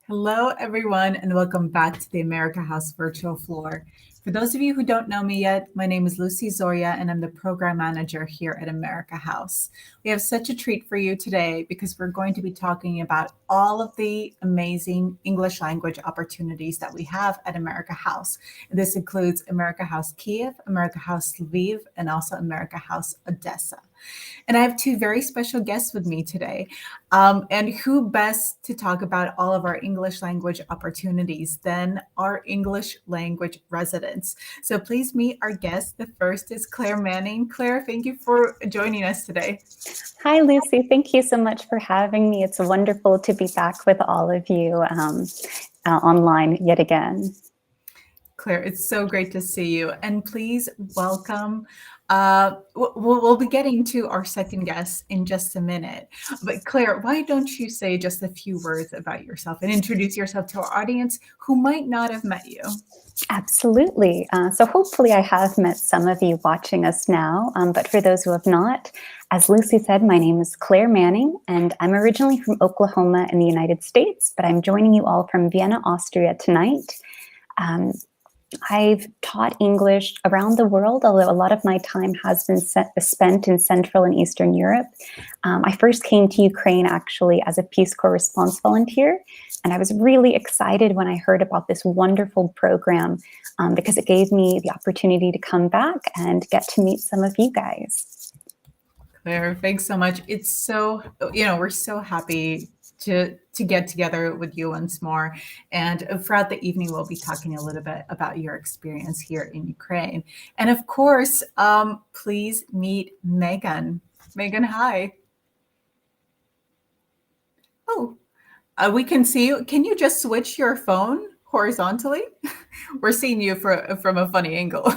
Hello, everyone, and welcome back to the America House virtual floor. For those of you who don't know me yet, my name is Lucy Zoria, and I'm the program manager here at America House. We have such a treat for you today because we're going to be talking about all of the amazing English language opportunities that we have at America House. This includes America House Kyiv, America House Lviv, and also America House Odesa. And I have two very special guests with me today. And who best to talk about all of our English language opportunities than our English language residents. So please meet our guests. The first is Claire Manning. Claire, thank you for joining us today. Hi, Lucy. Thank you so much for having me. It's wonderful to be back with all of you online yet again. Claire, it's so great to see you. And please welcome, we'll be getting to our second guest in just a minute. But Claire, why don't you say just a few words about yourself and introduce yourself to our audience who might not have met you? Absolutely. So hopefully I have met some of you watching us now, but for those who have not, as Lucy said, my name is Claire Manning, and I'm originally from Oklahoma in the United States, but I'm joining you all from Vienna, Austria tonight. I've taught English around the world, although a lot of my time has been spent in Central and Eastern Europe. I first came to Ukraine actually as a Peace Corps response volunteer, and I was really excited when I heard about this wonderful program because it gave me the opportunity to come back and get to meet some of you guys. Claire, thanks so much. It's so, we're so happy to get together with you once more. And throughout the evening, we'll be talking a little bit about your experience here in Ukraine. And of course, please meet Meagan. Meagan, hi. Oh, we can see you. Can you just switch your phone horizontally? We're seeing you from a funny angle.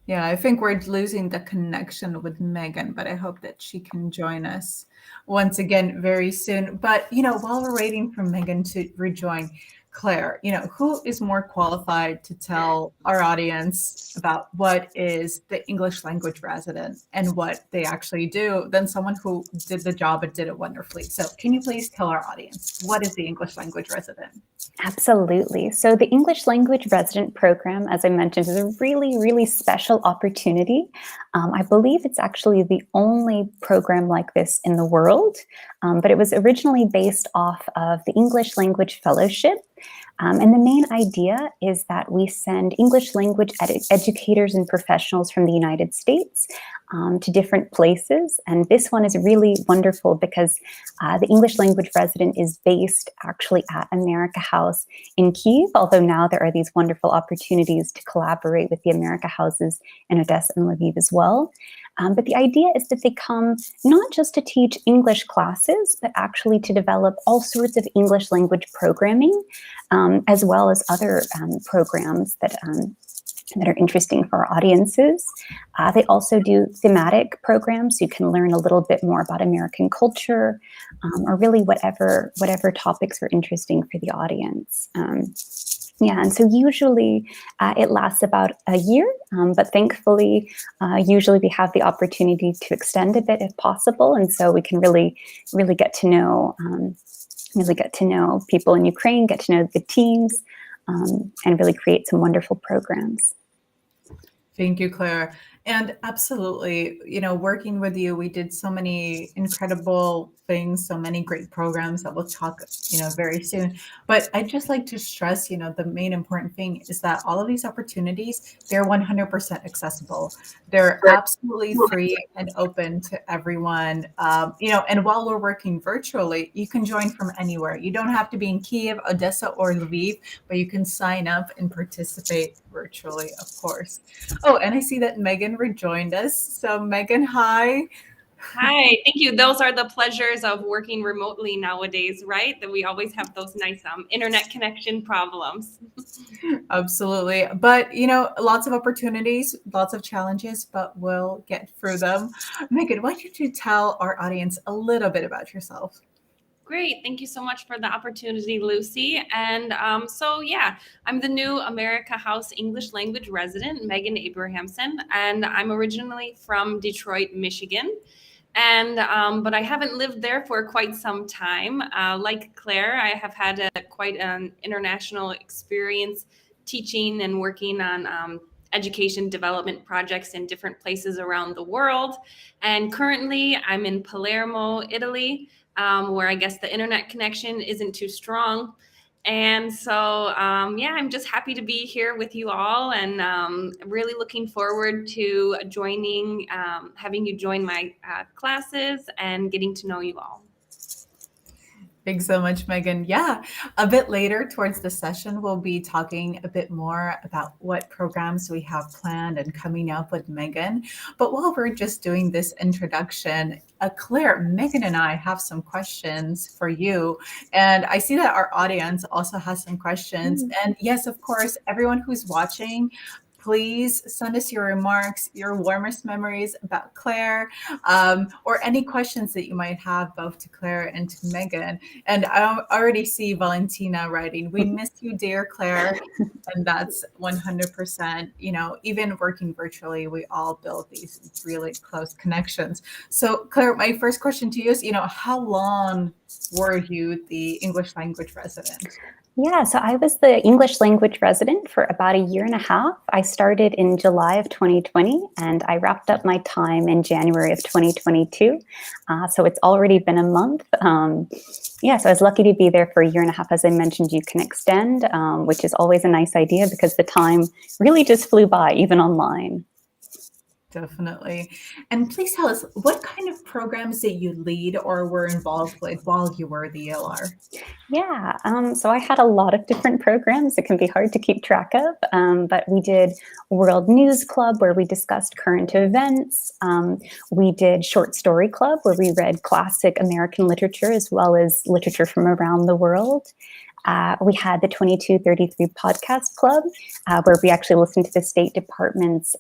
Yeah, I think we're losing the connection with Meagan, but I hope that she can join us once again very soon. But, while we're waiting for Meagan to rejoin, Claire, who is more qualified to tell our audience about what is the English language resident and what they actually do than someone who did the job and did it wonderfully? So can you please tell our audience, what is the English language resident? Absolutely. So the English language resident program, as I mentioned, is a really, really special opportunity. I believe it's actually the only program like this in the world, but it was originally based off of the English Language Fellowship. And the main idea is that we send English language educators and professionals from the United States to different places. And this one is really wonderful because the English language resident is based actually at America House in Kyiv, although now there are these wonderful opportunities to collaborate with the America Houses in Odesa and Lviv as well. But the idea is that they come not just to teach English classes, but actually to develop all sorts of English language programming, as well as other programs that are interesting for our audiences. They also do thematic programs, so you can learn a little bit more about American culture, or really whatever topics are interesting for the audience. Yeah, and so usually it lasts about a year, but thankfully, usually we have the opportunity to extend a bit if possible, and so we can really get to know people in Ukraine, get to know the teams, and really create some wonderful programs. Thank you, Claire. And absolutely, working with you, we did so many incredible things, so many great programs that we'll talk, very soon. But I'd just like to stress, the main important thing is that all of these opportunities, they're 100% accessible. They're absolutely free and open to everyone. And while we're working virtually, you can join from anywhere. You don't have to be in Kyiv, Odessa, or Lviv, but you can sign up and participate virtually, of course. Oh, and I see that Megan rejoined us. So Megan, hi. Hi, thank you. Those are the pleasures of working remotely nowadays, right? That we always have those nice internet connection problems. Absolutely. But, lots of opportunities, lots of challenges, but we'll get through them. Megan, why don't you tell our audience a little bit about yourself? Great. Thank you so much for the opportunity, Lucy. And I'm the new America House English language resident, Meagan Abrahamsson, and I'm originally from Detroit, Michigan. And but I haven't lived there for quite some time. Like Claire, I have had quite an international experience teaching and working on education development projects in different places around the world. And currently, I'm in Palermo, Italy, where I guess the internet connection isn't too strong. And so, I'm just happy to be here with you all, and really looking forward to having you join my classes and getting to know you all. Thanks so much, Megan. Yeah, a bit later towards the session, we'll be talking a bit more about what programs we have planned and coming up with Megan. But while we're just doing this introduction, Claire, Megan and I have some questions for you. And I see that our audience also has some questions. And yes, of course, everyone who's watching, please send us your remarks, your warmest memories about Claire, or any questions that you might have both to Claire and to Megan. And I already see Valentina writing, "We miss you, dear Claire." And that's 100%, even working virtually, we all build these really close connections. So Claire, my first question to you is, how long were you the English language resident? Yeah, so I was the English language resident for about a year and a half. I started in July of 2020 and I wrapped up my time in January of 2022. So it's already been a month. So I was lucky to be there for a year and a half. As I mentioned, you can extend, which is always a nice idea because the time really just flew by, even online. Definitely. And please tell us, what kind of programs that you lead or were involved with while you were the ELR? Yeah, so I had a lot of different programs. It can be hard to keep track of, but we did World News Club where we discussed current events. We did Short Story Club where we read classic American literature as well as literature from around the world. We had the 2233 Podcast Club where we actually listened to the State Department's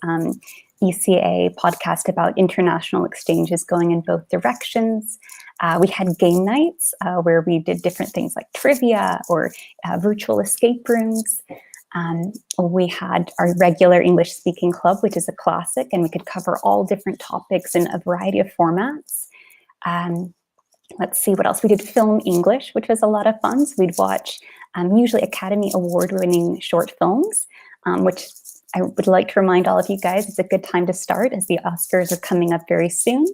ECA podcast about international exchanges going in both directions. We had game nights where we did different things like trivia or virtual escape rooms. We had our regular English speaking club, which is a classic, and we could cover all different topics in a variety of formats. Let's see what else. We did Film English, which was a lot of fun. So we'd watch usually Academy Award-winning short films, which I would like to remind all of you guys, it's a good time to start as the Oscars are coming up very soon.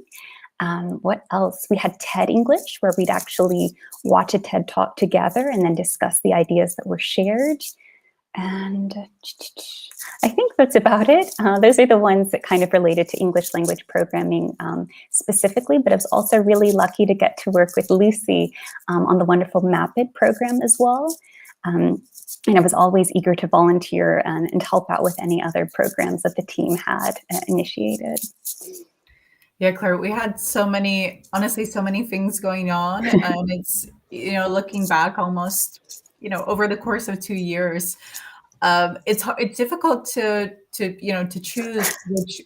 What else? We had TED English, where we'd actually watch a TED Talk together and then discuss the ideas that were shared. And I think that's about it. Those are the ones that kind of related to English language programming specifically, but I was also really lucky to get to work with Lucy on the wonderful Map It program as well. And I was always eager to volunteer and help out with any other programs that the team had initiated. Yeah, Claire, we had so many things going on. And it's, looking back almost, over the course of 2 years, it's difficult to choose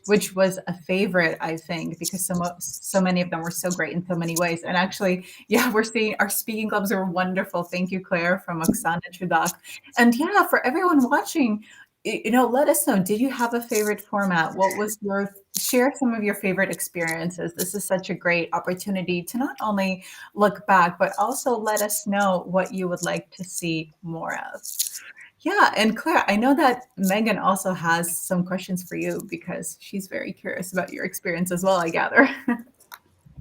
which was a favorite, I think, because so many of them were so great in so many ways. And actually, yeah, we're seeing our speaking clubs are wonderful. Thank you, Claire, from Oksana Chudak. And yeah, for everyone watching, let us know, did you have a favorite format? Share some of your favorite experiences. This is such a great opportunity to not only look back, but also let us know what you would like to see more of. Yeah, and Claire, I know that Megan also has some questions for you because she's very curious about your experience as well, I gather. Sure.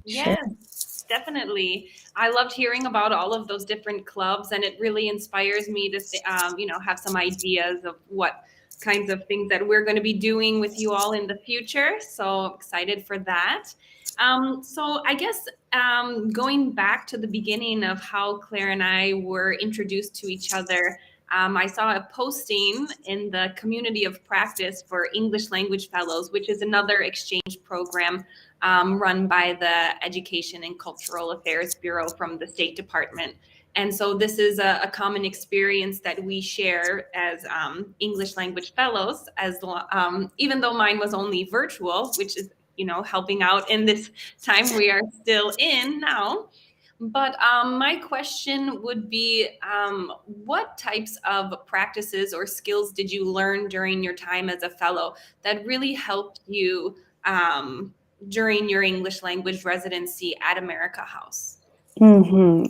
Yes, definitely. I loved hearing about all of those different clubs, and it really inspires me to, have some ideas of what kinds of things that we're going to be doing with you all in the future. So excited for that. So I guess going back to the beginning of how Claire and I were introduced to each other. I saw a posting in the community of practice for English language fellows, which is another exchange program run by the Education and Cultural Affairs Bureau from the State Department. And so this is a common experience that we share as English language fellows, even though mine was only virtual, which is, helping out in this time we are still in now. But my question would be, what types of practices or skills did you learn during your time as a fellow that really helped you during your English language residency at America House? Hmm.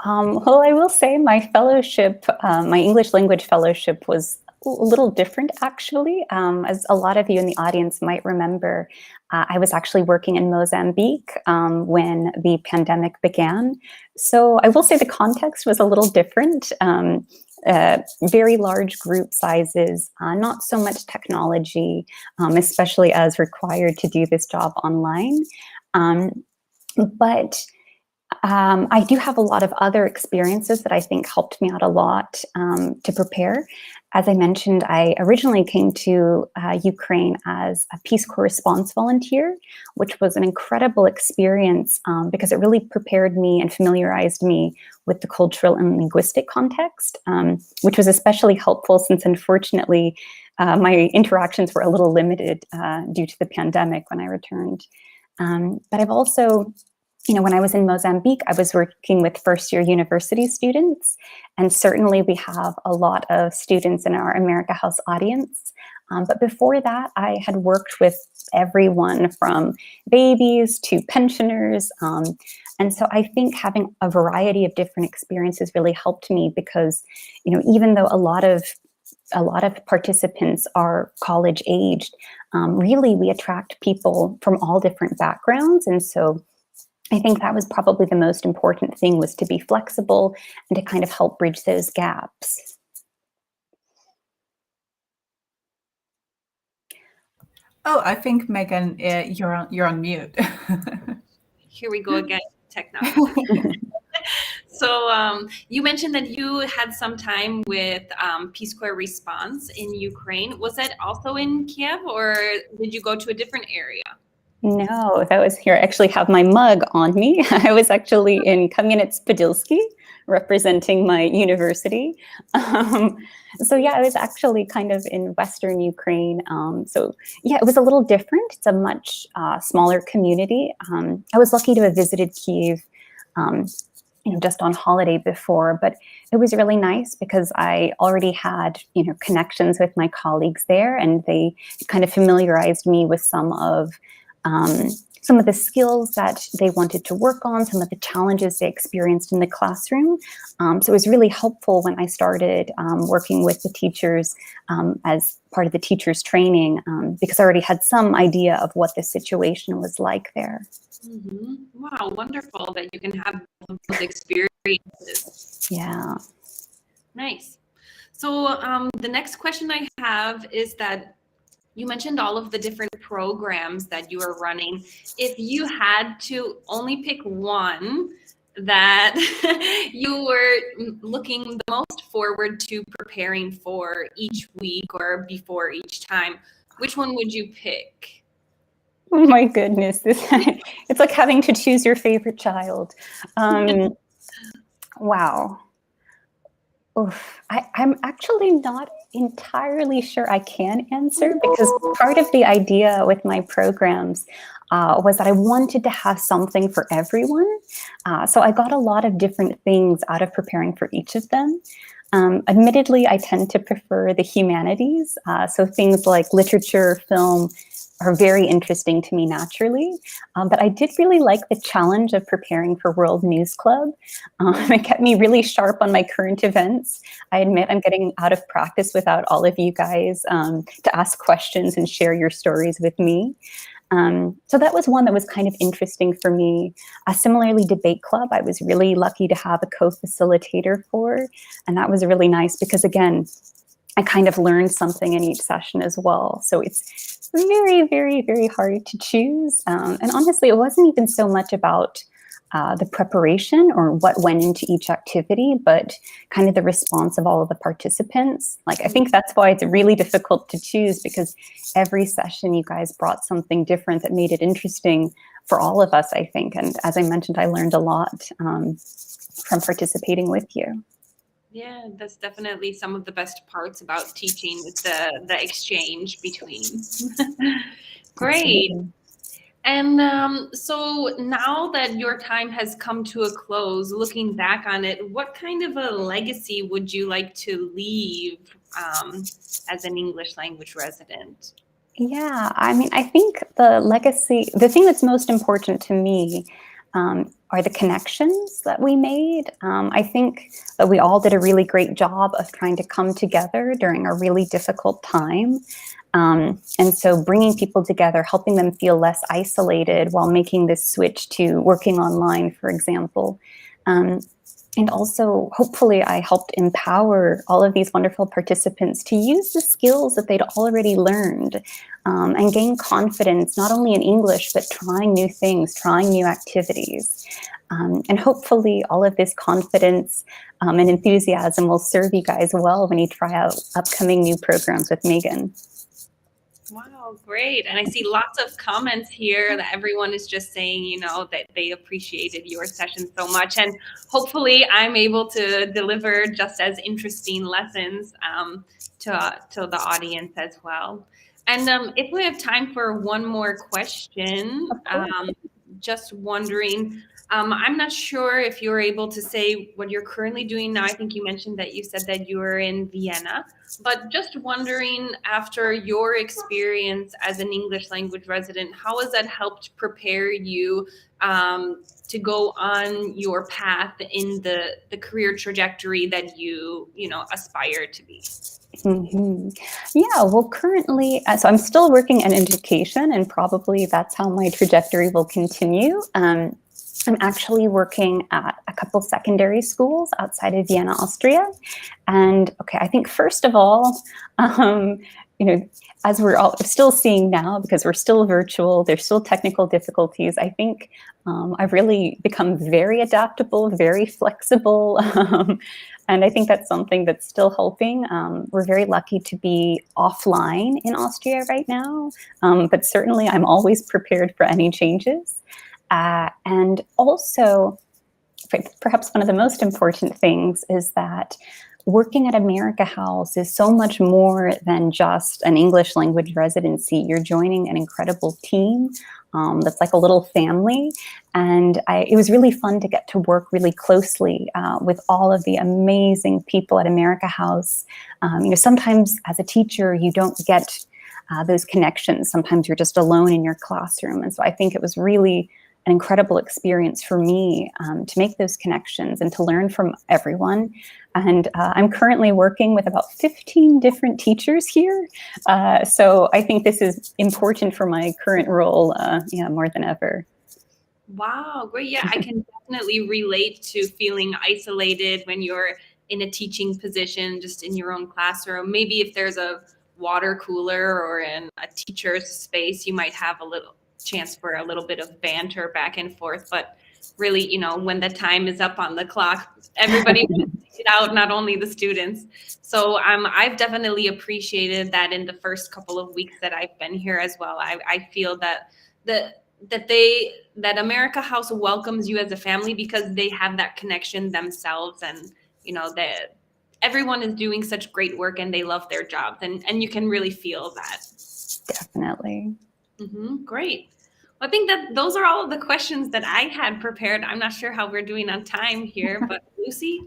Well, I will say my fellowship, my English language fellowship was a little different actually. As a lot of you in the audience might remember, I was actually working in Mozambique when the pandemic began. So I will say the context was a little different. Very large group sizes, not so much technology, especially as required to do this job online. But I do have a lot of other experiences that I think helped me out a lot to prepare. As I mentioned, I originally came to Ukraine as a Peace Corps response volunteer, which was an incredible experience because it really prepared me and familiarized me with the cultural and linguistic context, which was especially helpful since unfortunately my interactions were a little limited due to the pandemic when I returned. But I've also when I was in Mozambique, I was working with first-year university students, and certainly we have a lot of students in our America House audience. But before that, I had worked with everyone from babies to pensioners. And so I think having a variety of different experiences really helped me because, even though a lot of participants are college aged, really we attract people from all different backgrounds. And so I think that was probably the most important thing, was to be flexible and to kind of help bridge those gaps. Oh, I think Megan, you're on mute. Here we go again, technology. So you mentioned that you had some time with Peace Corps Response in Ukraine. Was that also in Kiev, or did you go to a different area? No, that was here. I actually have my mug on me. I was actually in Kamieniec-Podilsky, representing my university. So yeah, I was actually kind of in Western Ukraine. So yeah, it was a little different. It's a much smaller community. I was lucky to have visited Kyiv just on holiday before, but it was really nice because I already had, connections with my colleagues there, and they kind of familiarized me with some of the skills that they wanted to work on, some of the challenges they experienced in the classroom. So it was really helpful when I started working with the teachers as part of the teachers training, because I already had some idea of what the situation was like there. Mm-hmm. Wow, wonderful that you can have those experiences. Yeah. Nice. So the next question I have is that you mentioned all of the different programs that you are running. If you had to only pick one that you were looking the most forward to preparing for each week or before each time, which one would you pick? Oh my goodness, it's like having to choose your favorite child. Wow. Oof. I'm actually not entirely sure I can answer, because part of the idea with my programs was that I wanted to have something for everyone. So I got a lot of different things out of preparing for each of them. Admittedly, I tend to prefer the humanities. So things like literature, film are very interesting to me naturally. But I did really like the challenge of preparing for World News Club. It kept me really sharp on my current events. I admit I'm getting out of practice without all of you guys to ask questions and share your stories with me. So that was one that was kind of interesting for me. Similarly, debate club, I was really lucky to have a co-facilitator for, and that was really nice because, again, I kind of learned something in each session as well. So it's very, very, very hard to choose. And honestly, it wasn't even so much about the preparation or what went into each activity, but kind of the response of all of the participants. Like, I think that's why it's really difficult to choose, because every session you guys brought something different that made it interesting for all of us, I think. And as I mentioned, I learned a lot from participating with you. Yeah, that's definitely some of the best parts about teaching is the exchange between. Great. Absolutely. And so now that your time has come to a close, looking back on it, what kind of a legacy would you like to leave as an English language resident? Yeah, I mean, I think the legacy, the thing that's most important to me are the connections that we made. I think that we all did a really great job of trying to come together during a really difficult time. And so bringing people together, helping them feel less isolated while making this switch to working online, for example. And also, hopefully, I helped empower all of these wonderful participants to use the skills that they'd already learned and gain confidence, not only in English, but trying new things, trying new activities. And hopefully, all of this confidence and enthusiasm will serve you guys well when you try out upcoming new programs with Meagan. Wow, great. And I see lots of comments here that everyone is just saying, you know, that they appreciated your session so much. And hopefully I'm able to deliver just as interesting lessons to the audience as well. And if we have time for one more question, just wondering, I'm not sure if you're able to say what you're currently doing now. I think you mentioned that you said that you were in Vienna. But just wondering, after your experience as an English language resident, how has that helped prepare you to go on your path in the career trajectory that you aspire to be? Mm-hmm. Yeah, well, currently, so I'm still working in education, and probably that's how my trajectory will continue. I'm actually working at a couple secondary schools outside of Vienna, Austria. And okay, I think first of all, as we're all still seeing now, because we're still virtual, there's still technical difficulties, I think I've really become very adaptable, very flexible. And I think that's something that's still helping. We're very lucky to be offline in Austria right now, but certainly I'm always prepared for any changes. And also, perhaps one of the most important things is that working at America House is so much more than just an English language residency. You're joining an incredible team that's like a little family. And it was really fun to get to work really closely with all of the amazing people at America House. Sometimes as a teacher, you don't get those connections. Sometimes you're just alone in your classroom. And so I think it was really an incredible experience for me to make those connections and to learn from everyone. And I'm currently working with about 15 different teachers here. So I think this is important for my current role, more than ever. Wow, great. Yeah, I can definitely relate to feeling isolated when you're in a teaching position, just in your own classroom. Maybe if there's a water cooler or in a teacher's space, you might have a little chance for a little bit of banter back and forth, but really, when the time is up on the clock, everybody wants to get out, not only the students. So I've definitely appreciated that in the first couple of weeks that I've been here as well. I feel that America House welcomes you as a family because they have that connection themselves, and that everyone is doing such great work and they love their jobs, and you can really feel that. Definitely. Great. I think that those are all of the questions that I had prepared. I'm not sure how we're doing on time here, but Lucy?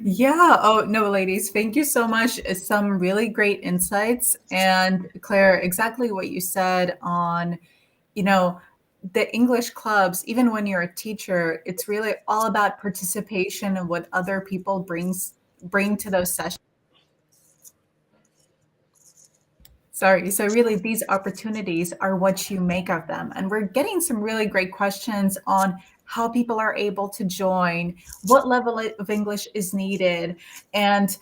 Yeah. Oh, no, ladies, thank you so much. Some really great insights. And Claire, exactly what you said on, you know, the English clubs, even when you're a teacher, it's really all about participation and what other people bring to those sessions. Sorry. So really these opportunities are what you make of them. And we're getting some really great questions on how people are able to join, what level of English is needed, and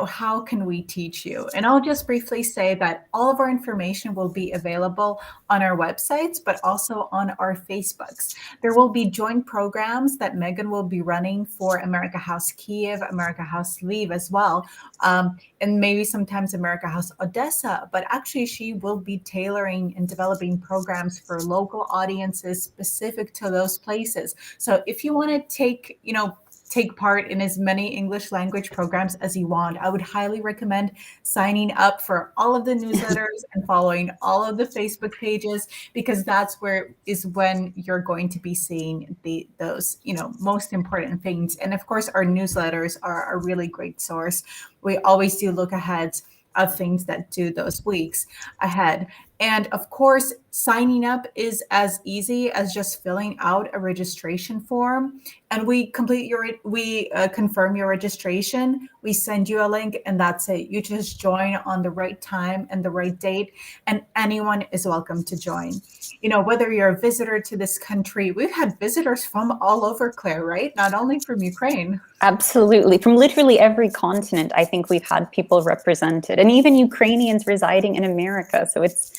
how can we teach you? And I'll just briefly say that all of our information will be available on our websites, but also on our Facebooks. There will be joint programs that Meagan will be running for America House Kyiv, America House Lviv as well, and maybe sometimes America House Odesa. But actually, she will be tailoring and developing programs for local audiences specific to those places. So if you want to take part in as many English language programs as you want, I would highly recommend signing up for all of the newsletters and following all of the Facebook pages, because that's when you're going to be seeing those most important things. And of course, our newsletters are a really great source. We always do look ahead of things that do those weeks ahead. And of course, signing up is as easy as just filling out a registration form. And we confirm your registration. We send you a link, and that's it. You just join on the right time and the right date, and anyone is welcome to join. Whether you're a visitor to this country, we've had visitors from all over, Claire, right? Not only from Ukraine. Absolutely. From literally every continent, I think we've had people represented, and even Ukrainians residing in America. So it's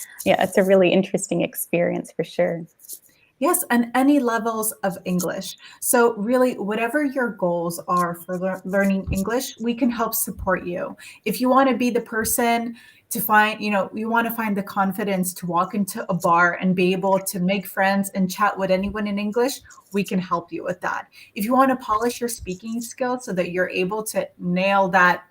a really interesting experience for sure. Yes, and any levels of English. So really, whatever your goals are for learning English, we can help support you. If you want to be the person to find, you want to find the confidence to walk into a bar and be able to make friends and chat with anyone in English, we can help you with that. If you want to polish your speaking skills so that you're able to nail that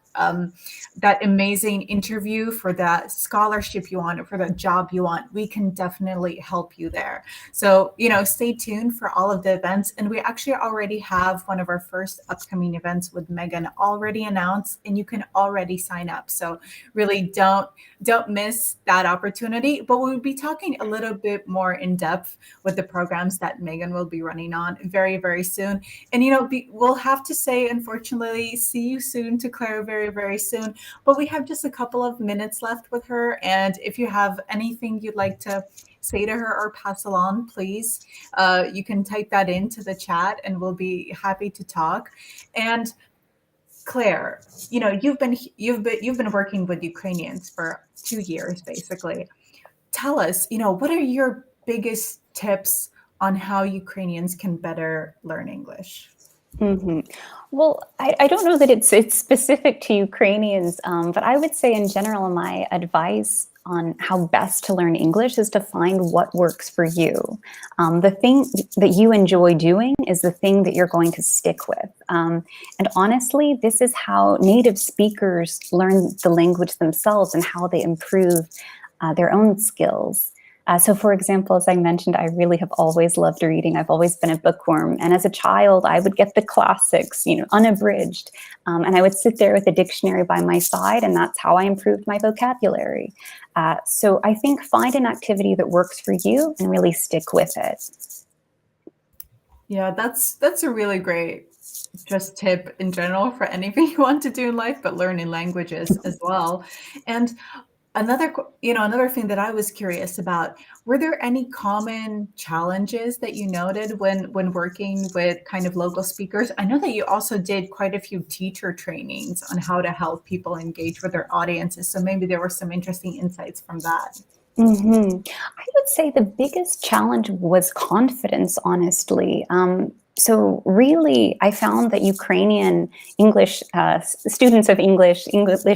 amazing interview for that scholarship you want or for that job you want, we can definitely help you there. So, stay tuned for all of the events. And we actually already have one of our first upcoming events with Meagan already announced, and you can already sign up. So really don't miss that opportunity. But we'll be talking a little bit more in depth with the programs that Meagan will be running on very, very soon. And, we'll have to say, unfortunately, see you soon to Claire very, very soon. But we have just a couple of minutes left with her. And if you have anything you'd like to say to her or pass along, please, you can type that into the chat and we'll be happy to talk. And Claire, you've been working with Ukrainians for 2 years, basically. Tell us, what are your biggest tips on how Ukrainians can better learn English? Mm-hmm. Well, I don't know that it's specific to Ukrainians, but I would say in general, my advice on how best to learn English is to find what works for you. The thing that you enjoy doing is the thing that you're going to stick with. And honestly, this is how native speakers learn the language themselves and how they improve their own skills. So for example, as I mentioned, I really have always loved reading. I've always been a bookworm. And as a child, I would get the classics, unabridged. And I would sit there with a dictionary by my side, and that's how I improved my vocabulary. So I think find an activity that works for you and really stick with it. Yeah, that's a really great just tip in general for anything you want to do in life, but learning languages as well. And another thing that I was curious about, were there any common challenges that you noted when working with kind of local speakers? I know that you also did quite a few teacher trainings on how to help people engage with their audiences. So maybe there were some interesting insights from that. Mm-hmm. I would say the biggest challenge was confidence, honestly. So really, I found that Ukrainian English students of English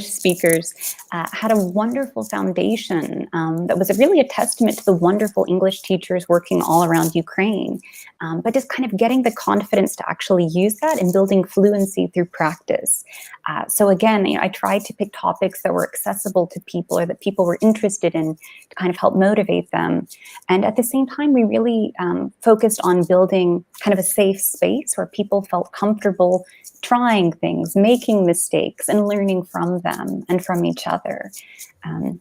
speakers had a wonderful foundation that was really a testament to the wonderful English teachers working all around Ukraine. But just kind of getting the confidence to actually use that and building fluency through practice. So again, I tried to pick topics that were accessible to people or that people were interested in to kind of help motivate them. And at the same time, we really focused on building kind of a safe space where people felt comfortable trying things, making mistakes, and learning from them and from each other. So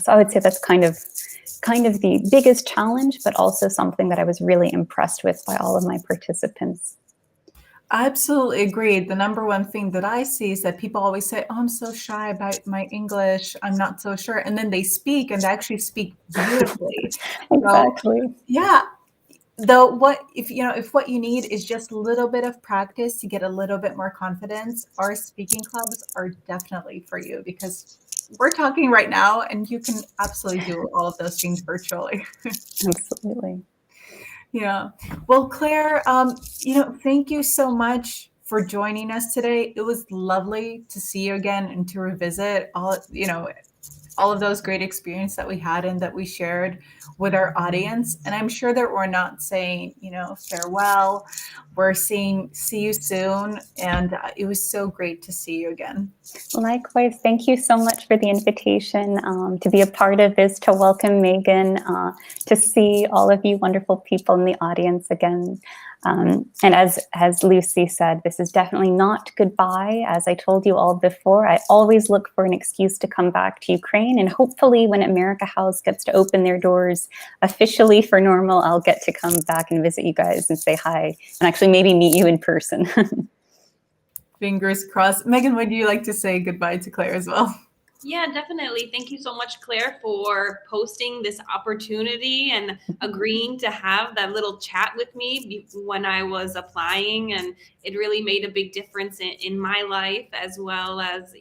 I would say that's kind of the biggest challenge, but also something that I was really impressed with by all of my participants. I absolutely agree. The number one thing that I see is that people always say, "Oh, I'm so shy about my English. I'm not so sure." And then they speak, and they actually speak beautifully. Exactly. So, yeah. Though if what you need is just a little bit of practice to get a little bit more confidence, our speaking clubs are definitely for you, because we're talking right now and you can absolutely do all of those things virtually. Absolutely. Yeah. Well, Claire, thank you so much for joining us today. It was lovely to see you again and to revisit all of those great experiences that we had and that we shared with our audience. And I'm sure that we're not saying, farewell. We're saying see you soon. And it was so great to see you again. Likewise, thank you so much for the invitation to be a part of this, to welcome Meagan, to see all of you wonderful people in the audience again. And as Lucy said, this is definitely not goodbye. As I told you all before, I always look for an excuse to come back to Ukraine. And hopefully when America House gets to open their doors officially for normal, I'll get to come back and visit you guys and say hi and actually maybe meet you in person. Fingers crossed. Meagan, would you like to say goodbye to Claire as well? Yeah, definitely. Thank you so much, Claire, for posting this opportunity and agreeing to have that little chat with me when I was applying. And it really made a big difference in my life, as well as,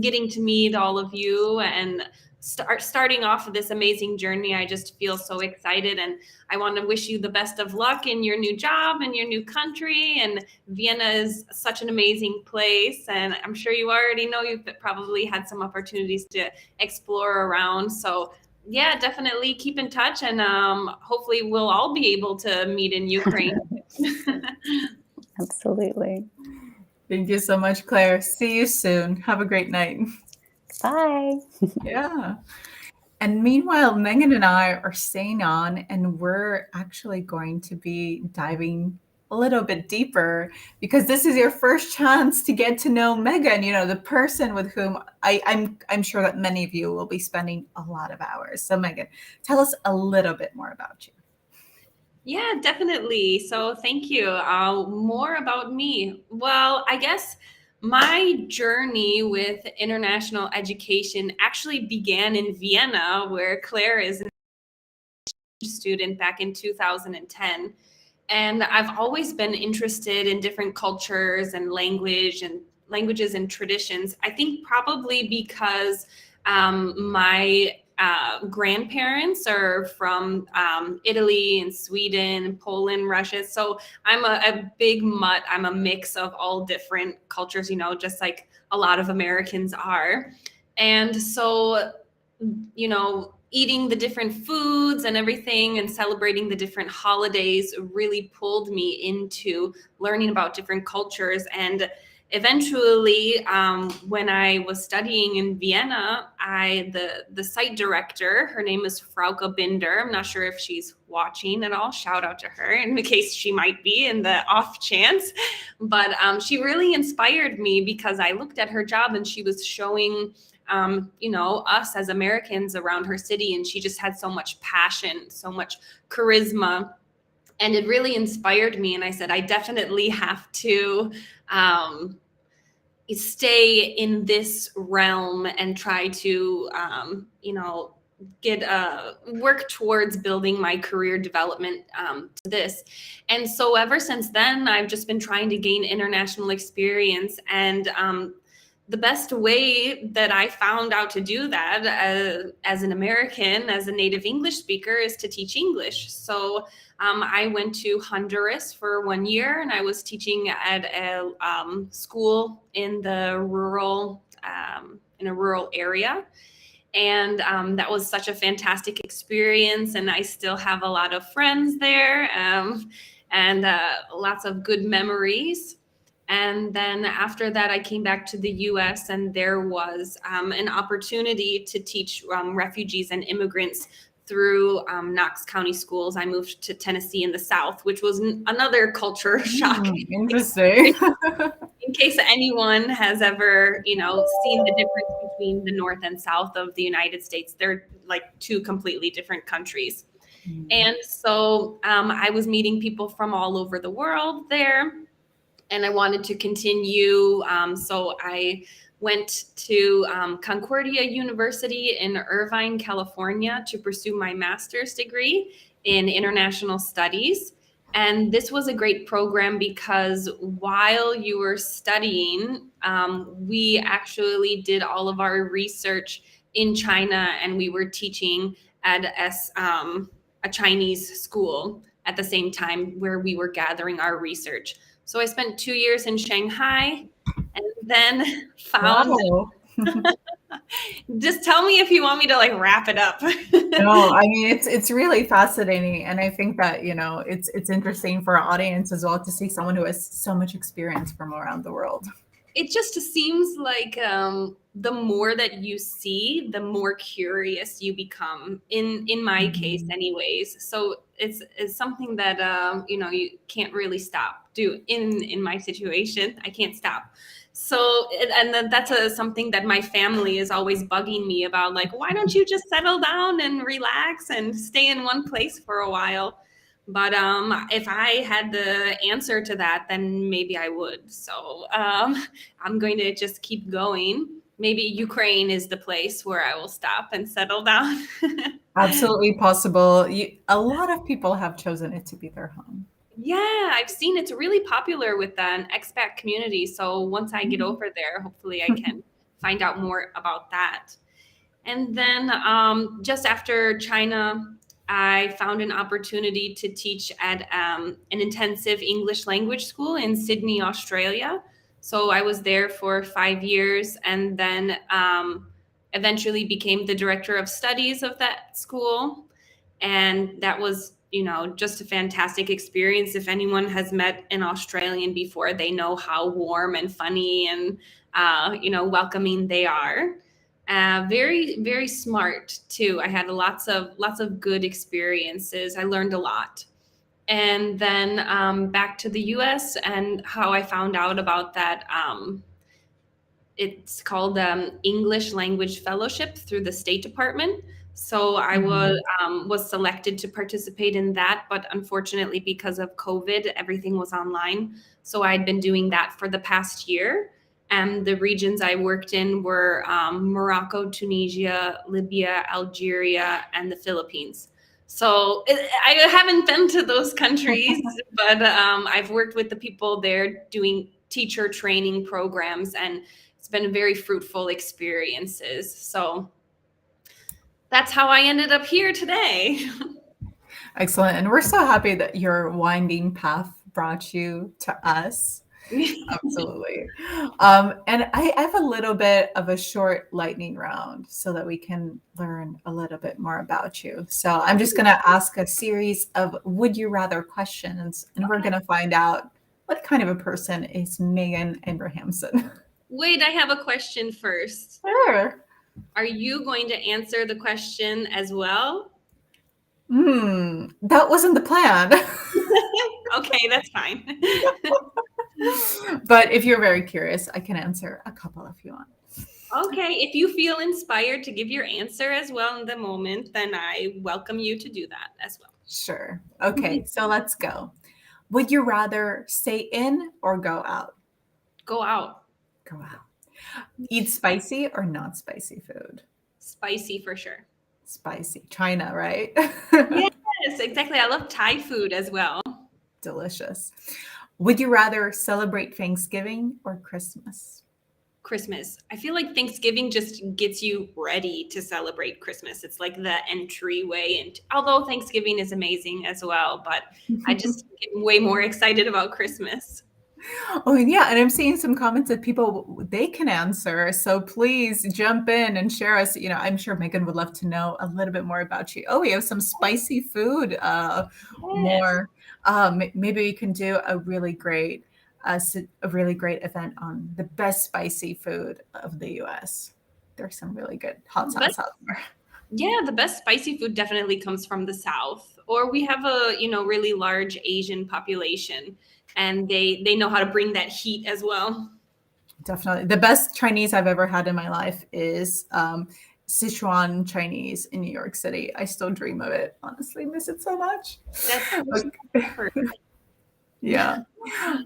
getting to meet all of you and starting off this amazing journey. I just feel so excited, and I want to wish you the best of luck in your new job and your new country. And Vienna is such an amazing place, and I'm sure you already know you've probably had some opportunities to explore around. So yeah, definitely keep in touch, and hopefully we'll all be able to meet in Ukraine. Absolutely. Thank you so much, Claire. See you soon. Have a great night. Bye. Yeah. And meanwhile, Meagan and I are staying on, and we're actually going to be diving a little bit deeper, because this is your first chance to get to know Meagan, the person with whom I'm sure that many of you will be spending a lot of hours. So Meagan, tell us a little bit more about you. Yeah, definitely. So thank you. More about me. Well, I guess my journey with international education actually began in Vienna, where Claire is a student back in 2010. And I've always been interested in different cultures and languages and traditions. I think probably because my grandparents are from Italy and Sweden and Poland, Russia. So I'm a big mutt. I'm a mix of all different cultures, just like a lot of Americans are. And so, eating the different foods and everything and celebrating the different holidays really pulled me into learning about different cultures. And eventually, when I was studying in Vienna, the site director, her name is Frauke Binder. I'm not sure if she's watching at all. Shout out to her in the case she might be, in the off chance. But she really inspired me, because I looked at her job and she was showing us as Americans around her city, and she just had so much passion, so much charisma, and it really inspired me. And I said, I definitely have to stay in this realm and try to work towards building my career development to this. And so ever since then, I've just been trying to gain international experience. And the best way that I found out to do that as an American, as a native English speaker, is to teach English. So I went to Honduras for 1 year, and I was teaching at a school in the rural area. And that was such a fantastic experience. And I still have a lot of friends there, and lots of good memories. And then after that, I came back to the US, and there was an opportunity to teach refugees and immigrants through Knox County schools. I moved to Tennessee in the South, which was another culture shock. Interesting. In case anyone has ever, seen the difference between the North and South of the United States, they're like two completely different countries. And so I was meeting people from all over the world there, and I wanted to continue. So I went to Concordia University in Irvine, California to pursue my master's degree in international studies. And this was a great program because while you were studying, we actually did all of our research in China, and we were teaching at a Chinese school at the same time where we were gathering our research. So I spent 2 years in Shanghai, and then found. Wow. Just tell me if you want me to like wrap it up. No, I mean it's really fascinating, and I think that it's interesting for our audience as well to see someone who has so much experience from around the world. It just seems like the more that you see, the more curious you become. In my case, anyways. So it's something that you can't really stop. In my situation, I can't stop. So and then that's something that my family is always bugging me about. Like, why don't you just settle down and relax and stay in one place for a while? But if I had the answer to that, then maybe I would. So I'm going to just keep going. Maybe Ukraine is the place where I will stop and settle down. Absolutely possible. A lot of people have chosen it to be their home. Yeah, I've seen it's really popular with an expat community. So once I get over there, hopefully I can find out more about that. And then just after China, I found an opportunity to teach at an intensive English language school in Sydney, Australia. So I was there for 5 years, and then eventually became the director of studies of that school. And that was, just a fantastic experience. If anyone has met an Australian before, they know how warm and funny and, welcoming they are. Very, very smart too. I had lots of good experiences. I learned a lot. And then back to the US, and how I found out about that. It's called English Language Fellowship through the State Department. So I was selected to participate in that, but unfortunately, because of COVID, everything was online. So I'd been doing that for the past year. And the regions I worked in were Morocco, Tunisia, Libya, Algeria, and the Philippines. So I haven't been to those countries, but I've worked with the people there doing teacher training programs, and it's been very fruitful experiences. So that's how I ended up here today. Excellent. And we're so happy that your winding path brought you to us. Absolutely. And I have a little bit of a short lightning round so that we can learn a little bit more about you. So I'm just going to ask a series of would you rather questions, and we're going to find out what kind of a person is Meagan Abrahamsson. Wait, I have a question first. Sure. Are you going to answer the question as well? That wasn't the plan. Okay, that's fine. But if you're very curious, I can answer a couple if you want. Okay, if you feel inspired to give your answer as well in the moment, then I welcome you to do that as well. Sure. Okay, so let's go. Would you rather stay in or go out? Go out. Go out. Eat spicy or not spicy food? Spicy for sure. Spicy. China, right? Yes, exactly. I love Thai food as well. Delicious. Would you rather celebrate Thanksgiving or Christmas? Christmas. I feel like Thanksgiving just gets you ready to celebrate Christmas. It's like the entryway. And although Thanksgiving is amazing as well, but I just get way more excited about Christmas. Oh, yeah. And I'm seeing some comments that people, they can answer. So please jump in and share us. I'm sure Meagan would love to know a little bit more about you. Oh, we have some spicy food more. Maybe we can do a really great a really great event on the best spicy food of the US. There's some really good hot But sauce out there. yeah, the best spicy food definitely comes from the South. Or we have a, really large Asian population, and they know how to bring that heat as well. Definitely. The best Chinese I've ever had in my life is Sichuan Chinese in New York City. I still dream of it. Honestly, miss it so much. That's Yeah.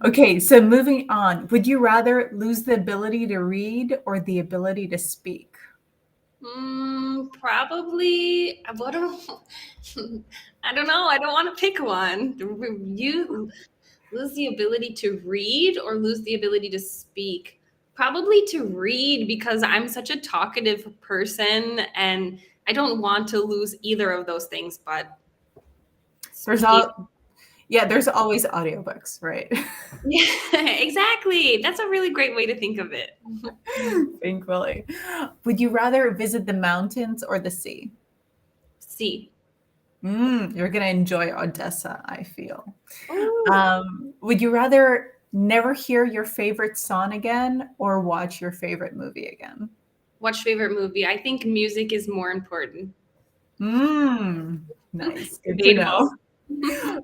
Okay, so moving on. Would you rather lose the ability to read or the ability to speak? Probably. What do I don't know. I don't want to pick one. You lose the ability to read or lose the ability to speak? Probably to read, because I'm such a talkative person and I don't want to lose either of those things. But There's speaking, there's always audiobooks, right? yeah, exactly. That's a really great way to think of it. Thankfully. Would you rather visit the mountains or the sea? See. You're gonna enjoy Odessa, I feel. Ooh. Would you rather never hear your favorite song again or watch your favorite movie again? Watch favorite movie. I think music is more important. Nice. Good to Debatable. know.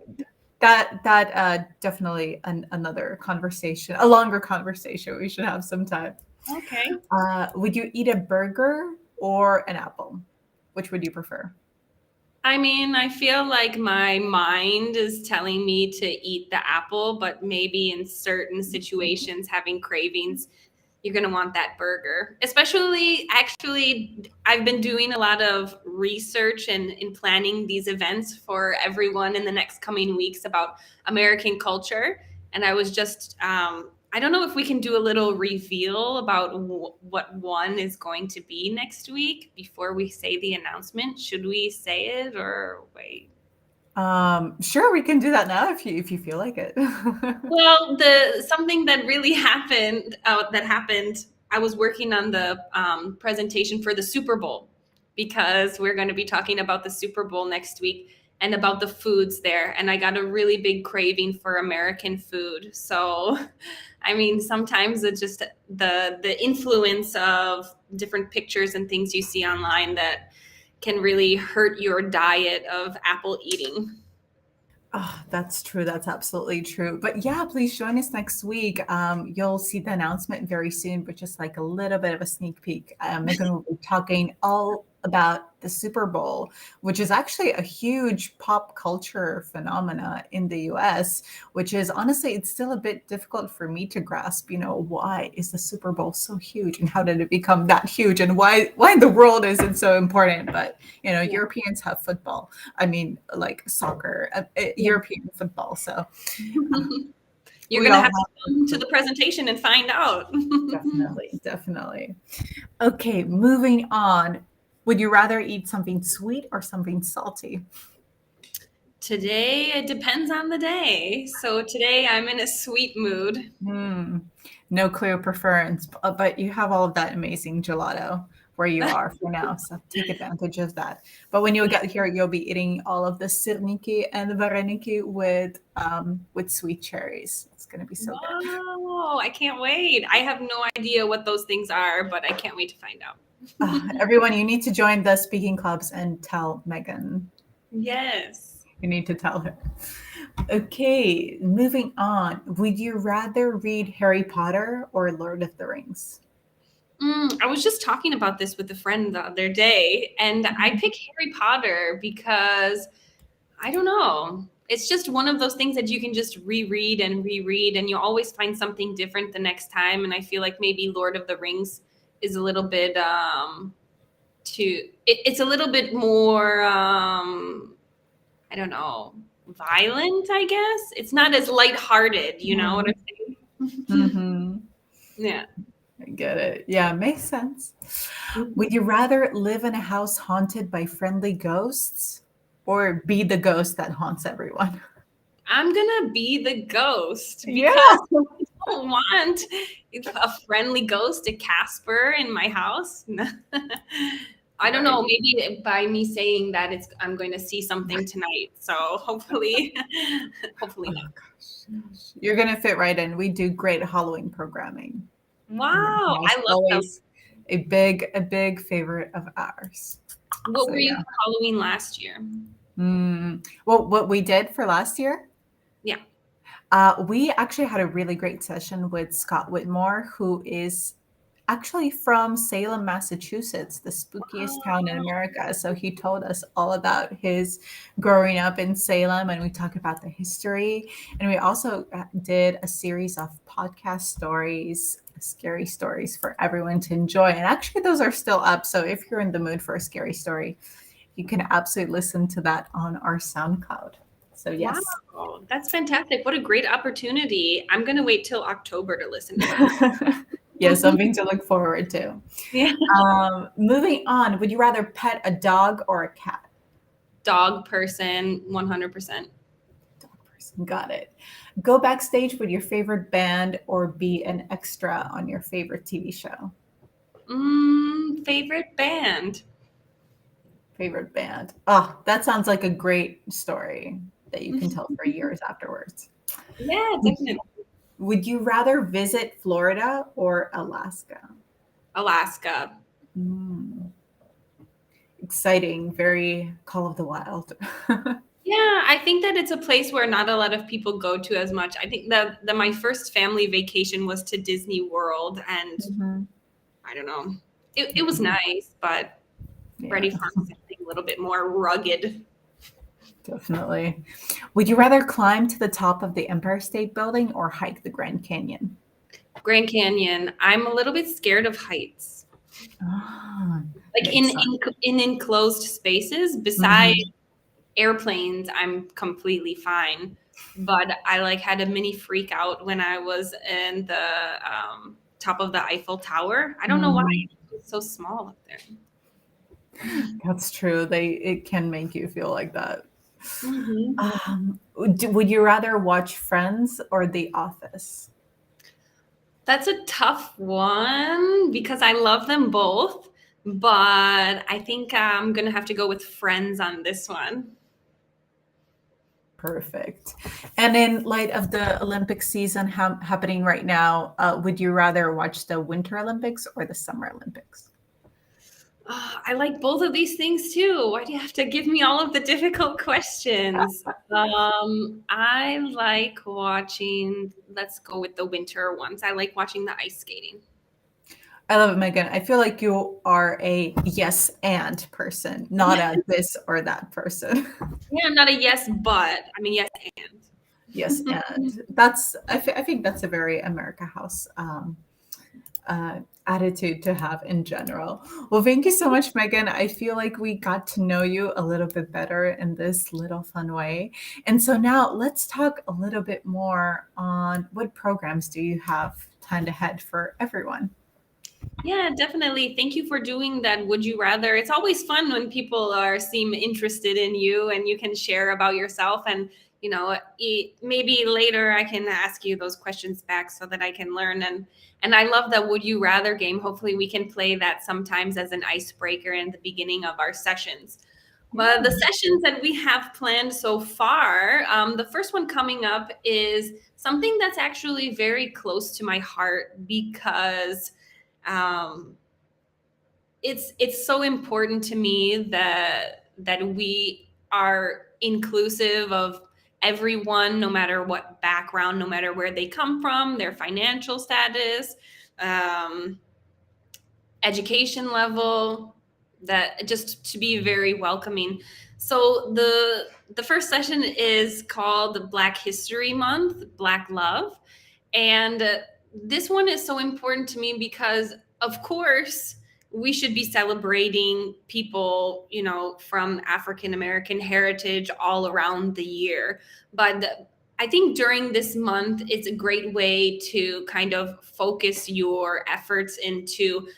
That definitely another conversation, a longer conversation we should have sometime. Okay. Would you eat a burger or an apple? Which would you prefer? I mean, I feel like my mind is telling me to eat the apple, but maybe in certain situations, having cravings, you're going to want that burger. Especially, actually, I've been doing a lot of research and in planning these events for everyone in the next coming weeks about American culture. And I was just, I don't know if we can do a little reveal about what one is going to be next week before we say the announcement. Should we say it or wait? Sure, we can do that now if you feel like it. Well, something that really happened that happened. I was working on the presentation for the Super Bowl, because we're going to be talking about the Super Bowl next week and about the foods there. And I got a really big craving for American food. So, I mean, sometimes it's just the influence of different pictures and things you see online that can really hurt your diet of apple eating. Oh, that's true. That's absolutely true. But yeah, please join us next week. You'll see the announcement very soon, but just like a little bit of a sneak peek. Meagan will be talking all about the Super Bowl, which is actually a huge pop culture phenomena in the US, which is honestly, it's still a bit difficult for me to grasp, why is the Super Bowl so huge and how did it become that huge and why in the world is it so important? But, Europeans have football. I mean, like soccer, European football. So You're we going to all have to come to the presentation and find out. definitely. Okay, moving on. Would you rather eat something sweet or something salty? Today, it depends on the day. So today I'm in a sweet mood. No clear preference, but you have all of that amazing gelato where you are for now, so take advantage of that. But when you get here, you'll be eating all of the sirniki and the vareniki with sweet cherries. It's gonna be so good. Oh, I can't wait. I have no idea what those things are, but I can't wait to find out. Everyone, you need to join the speaking clubs and tell Meagan. Yes. You need to tell her. Okay, moving on. Would you rather read Harry Potter or Lord of the Rings? I was just talking about this with a friend the other day, and I picked Harry Potter because I don't know. It's just one of those things that you can just reread, and you always find something different the next time. And I feel like maybe Lord of the Rings is a little bit it's a little bit more I don't know, violent, I guess. It's not as lighthearted, you know what I'm saying? Mm-hmm. Yeah. I get it. Yeah, makes sense. Would you rather live in a house haunted by friendly ghosts or be the ghost that haunts everyone? I'm gonna be the ghost Yeah. because I don't want a friendly ghost, a Casper in my house. I don't know. Maybe by me saying that, I'm going to see something tonight. So hopefully, hopefully not. You're going to fit right in. We do great Halloween programming. Wow, It's I love them. always a big favorite of ours. What So, were you yeah. for Halloween last year? Well, what we did for last year, Yeah. we actually had a really great session with Scott Whitmore, who is actually from Salem, Massachusetts, the spookiest town in Wow. America. So he told us all about his growing up in Salem, and we talked about the history. And we also did a series of podcast stories, scary stories for everyone to enjoy. And actually, those are still up. So if you're in the mood for a scary story, you can absolutely listen to that on our SoundCloud. So yes. Wow, that's fantastic. What a great opportunity. I'm going to wait till October to listen to that. Yeah, something to look forward to. Yeah. Moving on, would you rather pet a dog or a cat? Dog person, 100%. Dog person, got it. Go backstage with your favorite band or be an extra on your favorite TV show? Favorite band. Favorite band. Oh, that sounds like a great story that you can tell for years afterwards. Yeah, definitely. Would you rather visit Florida or Alaska? Alaska. Exciting, very Call of the Wild. Yeah, I think that it's a place where not a lot of people go to as much. I think that my first family vacation was to Disney World, and I don't know. It was nice, but ready for something a little bit more rugged. Definitely. Would you rather climb to the top of the Empire State Building or hike the Grand Canyon? Grand Canyon. I'm a little bit scared of heights. Like in enclosed spaces, beside airplanes, I'm completely fine. But I like had a mini freak out when I was in the top of the Eiffel Tower. I don't know why it's so small up there. That's true. It can make you feel like that. Mm-hmm. Would you rather watch Friends or The Office? That's a tough one because I love them both, but I think I'm gonna have to go with Friends on this one. Perfect. And in light of the Olympic season happening right now, would you rather watch the Winter Olympics or the Summer Olympics? I like both of these things too. Why do you have to give me all of the difficult questions? I like watching, let's go with the winter ones. I like watching the ice skating. I love it, Megan. I feel like you are a yes and person, not a this or that person. Yeah, I'm not a yes, but I mean, yes and. Yes, and I think that's a very America House attitude to have in general. Well, thank you so much, Megan. I feel like we got to know you a little bit better in this little fun way. And so now let's talk a little bit more on what programs do you have planned ahead for everyone? Yeah, definitely. Thank you for doing that. Would you rather? It's always fun when people seem interested in you and you can share about yourself. And maybe later I can ask you those questions back so that I can learn. And I love that Would You Rather game. Hopefully we can play that sometimes as an icebreaker in the beginning of our sessions. But the sessions that we have planned so far, the first one coming up is something that's actually very close to my heart because it's so important to me that we are inclusive of everyone, no matter what background, no matter where they come from, their financial status, education level, that just to be very welcoming. So the first session is called Black History Month, Black Love. And this one is so important to me because, of course, we should be celebrating people, from African American heritage all around the year. But I think during this month, it's a great way to kind of focus your efforts into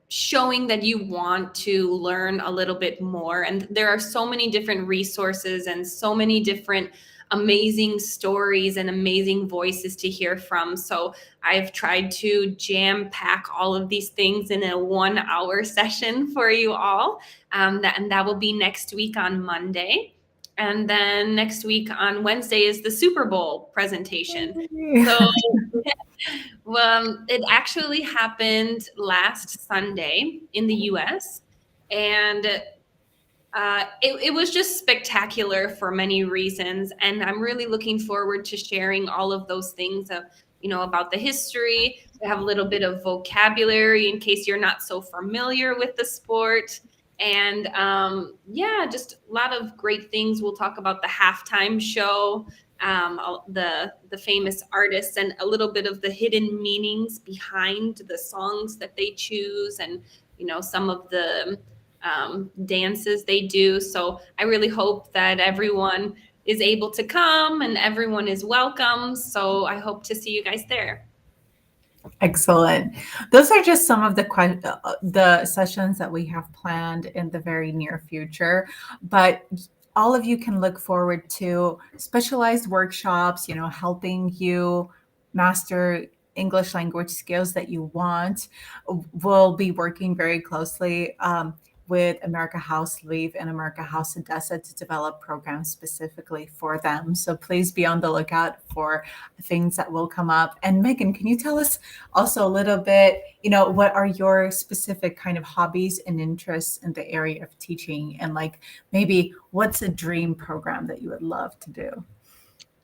showing that you want to learn a little bit more. And there are so many different resources and so many different amazing stories and amazing voices to hear from. So I've tried to jam pack all of these things in a 1 hour session for you all. And that will be next week on Monday. And then next week on Wednesday is the Super Bowl presentation. So it actually happened last Sunday in the US. And it was just spectacular for many reasons. And I'm really looking forward to sharing all of those things about the history. We have a little bit of vocabulary in case you're not so familiar with the sport. And just a lot of great things. We'll talk about the halftime show, the famous artists, and a little bit of the hidden meanings behind the songs that they choose, and some of the dances they do. So I really hope that everyone is able to come and everyone is welcome. So I hope to see you guys there. Excellent. Those are just some of the sessions that we have planned in the very near future, but all of you can look forward to specialized workshops, helping you master English language skills that you want. We'll be working very closely with America House Kyiv and America House Odesa to develop programs specifically for them. So please be on the lookout for things that will come up. And Meagan, can you tell us also a little bit, what are your specific kind of hobbies and interests in the area of teaching? And maybe what's a dream program that you would love to do?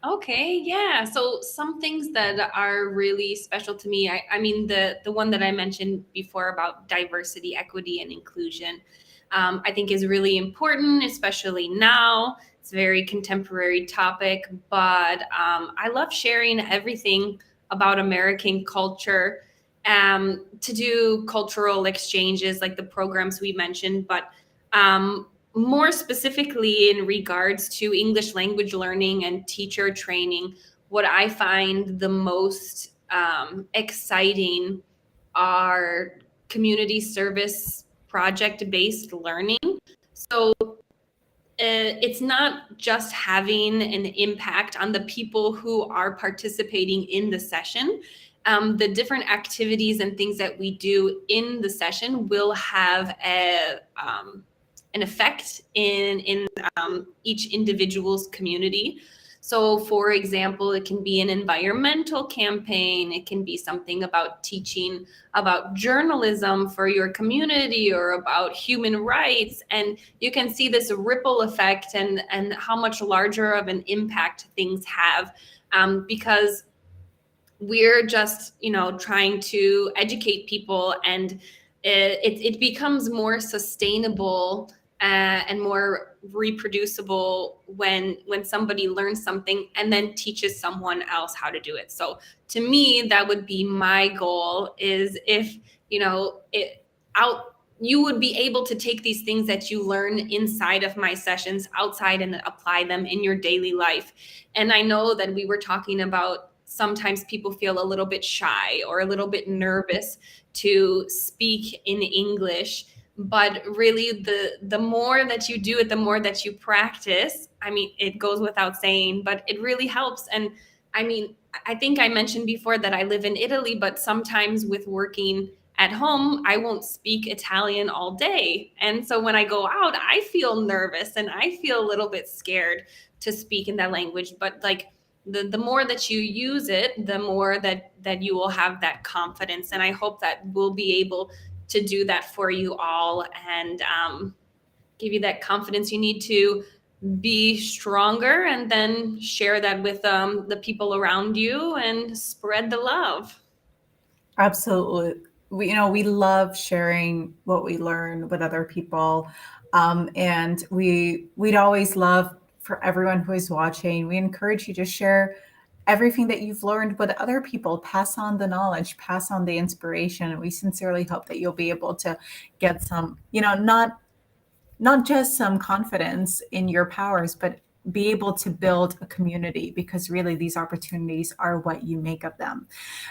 Okay, yeah. So some things that are really special to me, I mean, the one that I mentioned before about diversity, equity, and inclusion, I think is really important, especially now. It's a very contemporary topic, but I love sharing everything about American culture, to do cultural exchanges like the programs we mentioned, but more specifically in regards to English language learning and teacher training, what I find the most exciting are community service project-based learning. So it's not just having an impact on the people who are participating in the session. The different activities and things that we do in the session will have an effect in each individual's community. So, for example, it can be an environmental campaign. It can be something about teaching about journalism for your community or about human rights. And you can see this ripple effect and how much larger of an impact things have, because we're just, trying to educate people, and it becomes more sustainable and more reproducible when somebody learns something and then teaches someone else how to do it. So to me, that would be my goal, is if you would be able to take these things that you learn inside of my sessions outside and apply them in your daily life. And I know that we were talking about sometimes people feel a little bit shy or a little bit nervous to speak in English. But really, the more that you do it, the more that you practice. I mean, it goes without saying, but it really helps. And I mean, I think I mentioned before that I live in Italy, but sometimes with working at home, I won't speak Italian all day. And so when I go out, I feel nervous and I feel a little bit scared to speak in that language. But the more that you use it, the more that you will have that confidence. And I hope that we'll be able to do that for you all, and give you that confidence you need to be stronger, and then share that with the people around you and spread the love. Absolutely. We love sharing what we learn with other people. And we'd always love, for everyone who is watching, we encourage you to share everything that you've learned with other people. Pass on the knowledge, pass on the inspiration. And we sincerely hope that you'll be able to get some, not just some confidence in your powers, but be able to build a community, because really these opportunities are what you make of them.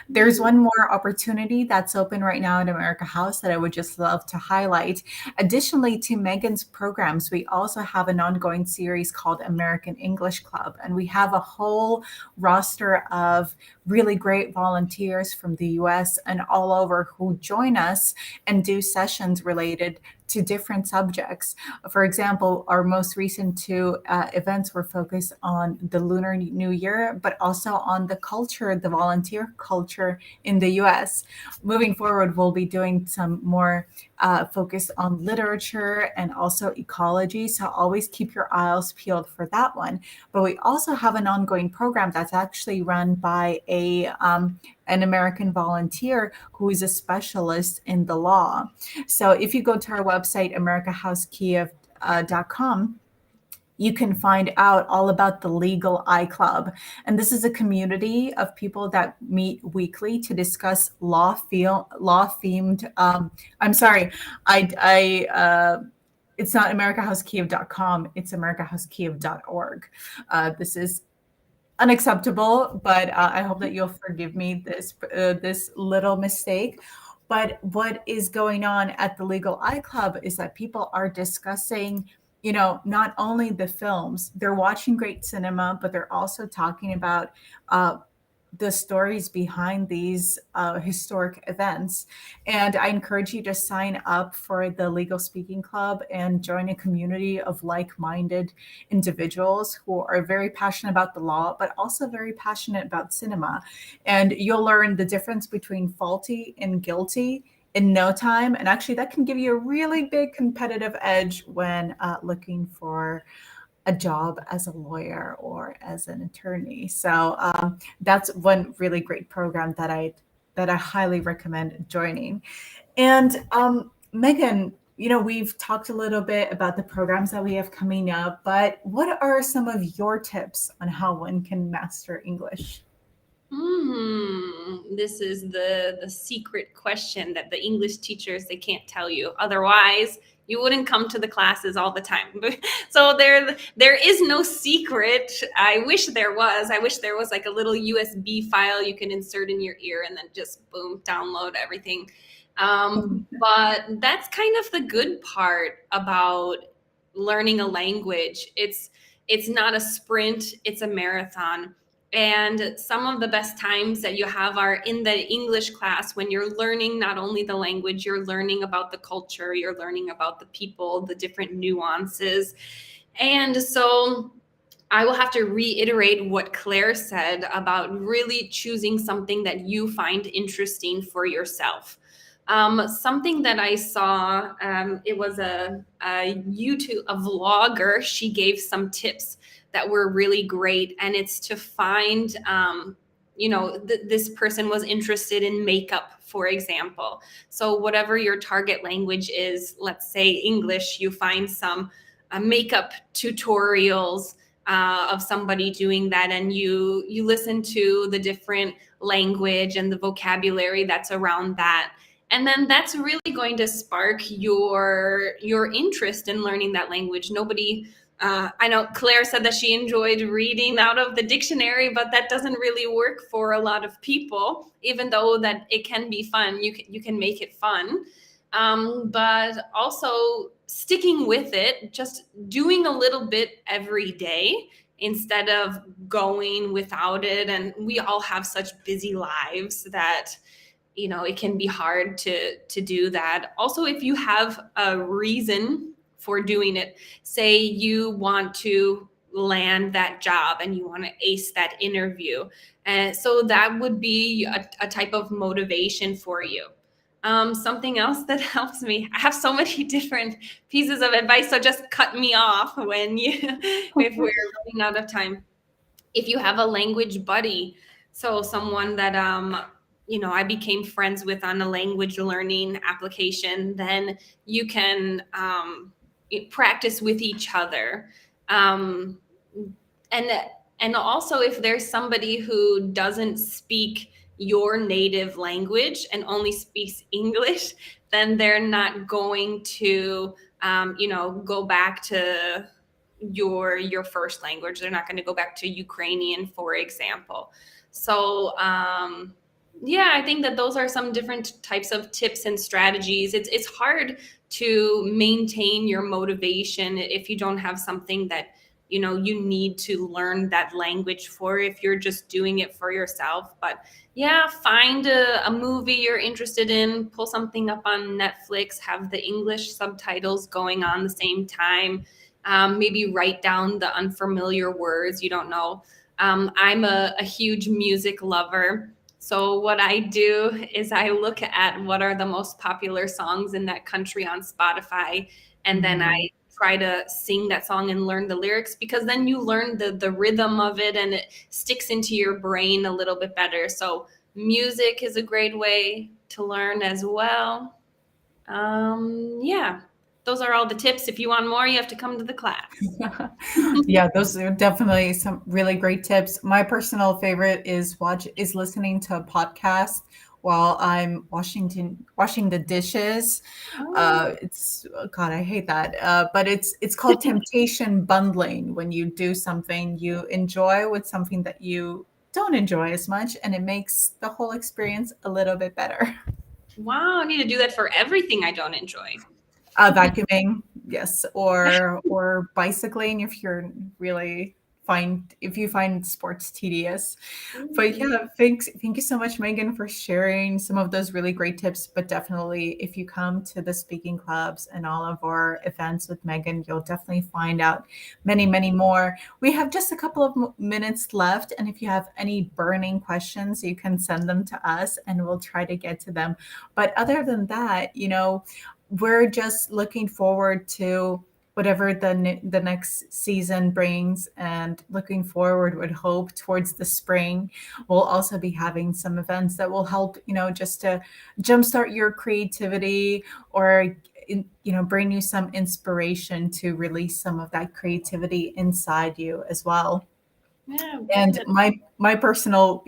There's one more opportunity that's open right now at America House that I would just love to highlight. Additionally to Meagan's programs, we also have an ongoing series called American English Club, and we have a whole roster of really great volunteers from the US and all over who join us and do sessions related to different subjects. For example, our most recent two events were focused on the Lunar New Year, but also on the culture, the volunteer culture in the US. Moving forward, we'll be doing some more focus on literature and also ecology. So always keep your eyes peeled for that one. But we also have an ongoing program that's actually run by an American volunteer who is a specialist in the law. So if you go to our website, americahousekyiv.com, you can find out all about the Legal I Club. And this is a community of people that meet weekly to discuss law-themed. I'm sorry, it's not americahousekyiv.com, it's americahousekyiv.org. This is unacceptable, but I hope that you'll forgive me this little mistake. But what is going on at the Legal I Club is that people are discussing, not only the films, they're watching great cinema, but they're also talking about the stories behind these historic events. And I encourage you to sign up for the Legal Speaking Club and join a community of like-minded individuals who are very passionate about the law, but also very passionate about cinema. And you'll learn the difference between faulty and guilty in no time. And actually that can give you a really big competitive edge when looking for a job as a lawyer or as an attorney. So that's one really great program that I highly recommend joining. And Meagan, we've talked a little bit about the programs that we have coming up, but what are some of your tips on how one can master English? This is the secret question that the English teachers, they can't tell you. Otherwise, you wouldn't come to the classes all the time. So there is no secret. I wish there was. I wish there was like a little USB file you can insert in your ear and then just boom, download everything. But that's kind of the good part about learning a language. It's not a sprint, it's a marathon. And some of the best times that you have are in the English class when you're learning not only the language, you're learning about the culture, you're learning about the people, the different nuances. And so I will have to reiterate what Claire said about really choosing something that you find interesting for yourself. Something that I saw, it was a vlogger. She gave some tips that were really great. And it's to find, this person was interested in makeup, for example. So whatever your target language is, let's say English, you find some makeup tutorials of somebody doing that, and you listen to the different language and the vocabulary that's around that. And then that's really going to spark your interest in learning that language. I know Claire said that she enjoyed reading out of the dictionary, but that doesn't really work for a lot of people, even though that it can be fun. You can make it fun. But also sticking with it, just doing a little bit every day instead of going without it. And we all have such busy lives that, it can be hard to do that. Also, if you have a reason for doing it, say you want to land that job and you want to ace that interview. And so that would be a type of motivation for you. Something else that helps me, I have so many different pieces of advice, so just cut me off if we're running out of time. If you have a language buddy, so someone that, I became friends with on a language learning application, then you can practice with each other. And also if there's somebody who doesn't speak your native language and only speaks English, then they're not going to, go back to your first language. They're not going to go back to Ukrainian, for example. So, I think that those are some different types of tips and strategies. It's hard to maintain your motivation if you don't have something that you need to learn that language for if you're just doing it for yourself. But yeah, find a movie you're interested in, pull something up on Netflix, have the English subtitles going on the same time. Maybe write down the unfamiliar words you don't know. I'm a huge music lover. So what I do is I look at what are the most popular songs in that country on Spotify, and then I try to sing that song and learn the lyrics, because then you learn the rhythm of it and it sticks into your brain a little bit better. So music is a great way to learn as well. Yeah, those are all the tips. If you want more, you have to come to the class. Yeah, those are definitely some really great tips. My personal favorite is listening to a podcast while I'm washing the dishes. It's God, I hate that. But it's called temptation bundling, when you do something you enjoy with something that you don't enjoy as much, and it makes the whole experience a little bit better. Wow, I need to do that for everything I don't enjoy. Vacuuming, yes, or bicycling if you find sports tedious. But yeah, thank you so much, Megan, for sharing some of those really great tips. But definitely, if you come to the speaking clubs and all of our events with Megan, you'll definitely find out many, many more. We have just a couple of minutes left, and if you have any burning questions, you can send them to us, and we'll try to get to them. But other than that, we're just looking forward to whatever the next season brings, and looking forward with hope towards the spring. We'll also be having some events that will help, just to jumpstart your creativity, or bring you some inspiration to release some of that creativity inside you as well. Yeah, And definitely. my personal,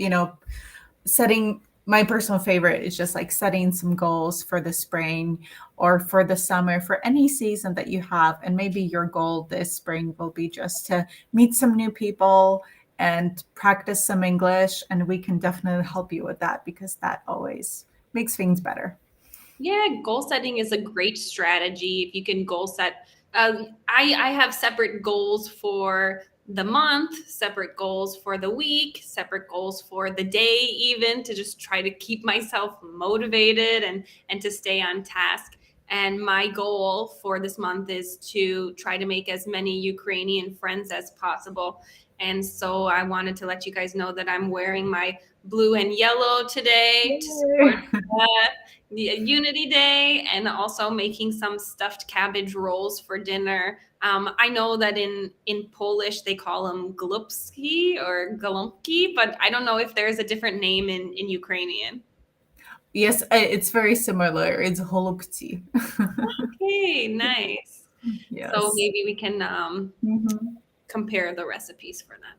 setting my personal favorite is just like setting some goals for the spring or for the summer, for any season that you have. And maybe your goal this spring will be just to meet some new people and practice some English. And we can definitely help you with that, because that always makes things better. Yeah, goal setting is a great strategy. If you can goal set, I have separate goals for the month, separate goals for the week, separate goals for the day, even to just try to keep myself motivated and to stay on task. And my goal for this month is to try to make as many Ukrainian friends as possible. And so I wanted to let you guys know that I'm wearing my blue and yellow today to support Yay. the Unity Day, and also making some stuffed cabbage rolls for dinner. I know that in Polish they call them glupski or galumpki, but I don't know if there's a different name in Ukrainian. Yes, it's very similar. It's holubci. Okay, nice. So Yes. maybe we can Mhm. compare the recipes for that.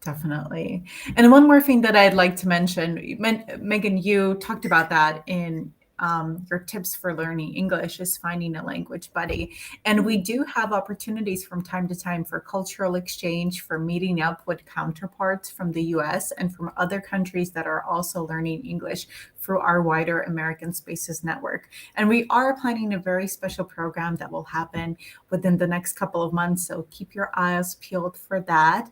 Definitely. And one more thing that I'd like to mention, Megan, you talked about that in your tips for learning English, is finding a language buddy. And we do have opportunities from time to time for cultural exchange, for meeting up with counterparts from the US and from other countries that are also learning English through our wider American Spaces network. And we are planning a very special program that will happen within the next couple of months. So keep your eyes peeled for that.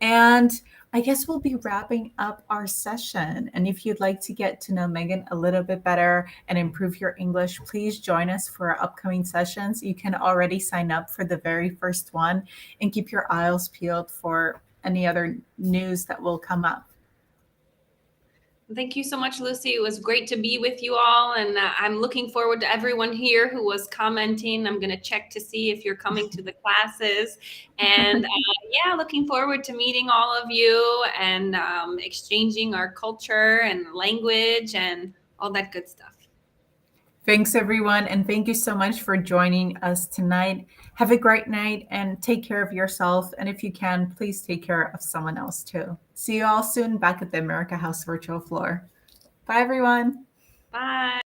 And I guess we'll be wrapping up our session. And if you'd like to get to know Megan a little bit better and improve your English, please join us for our upcoming sessions. You can already sign up for the very first one, and keep your eyes peeled for any other news that will come up. Thank you so much, Lucy. It was great to be with you all. And I'm looking forward to everyone here who was commenting. I'm going to check to see if you're coming to the classes. And yeah, looking forward to meeting all of you and exchanging our culture and language and all that good stuff. Thanks, everyone. And thank you so much for joining us tonight. Have a great night and take care of yourself. And if you can, please take care of someone else too. See you all soon back at the America House virtual floor. Bye, everyone. Bye.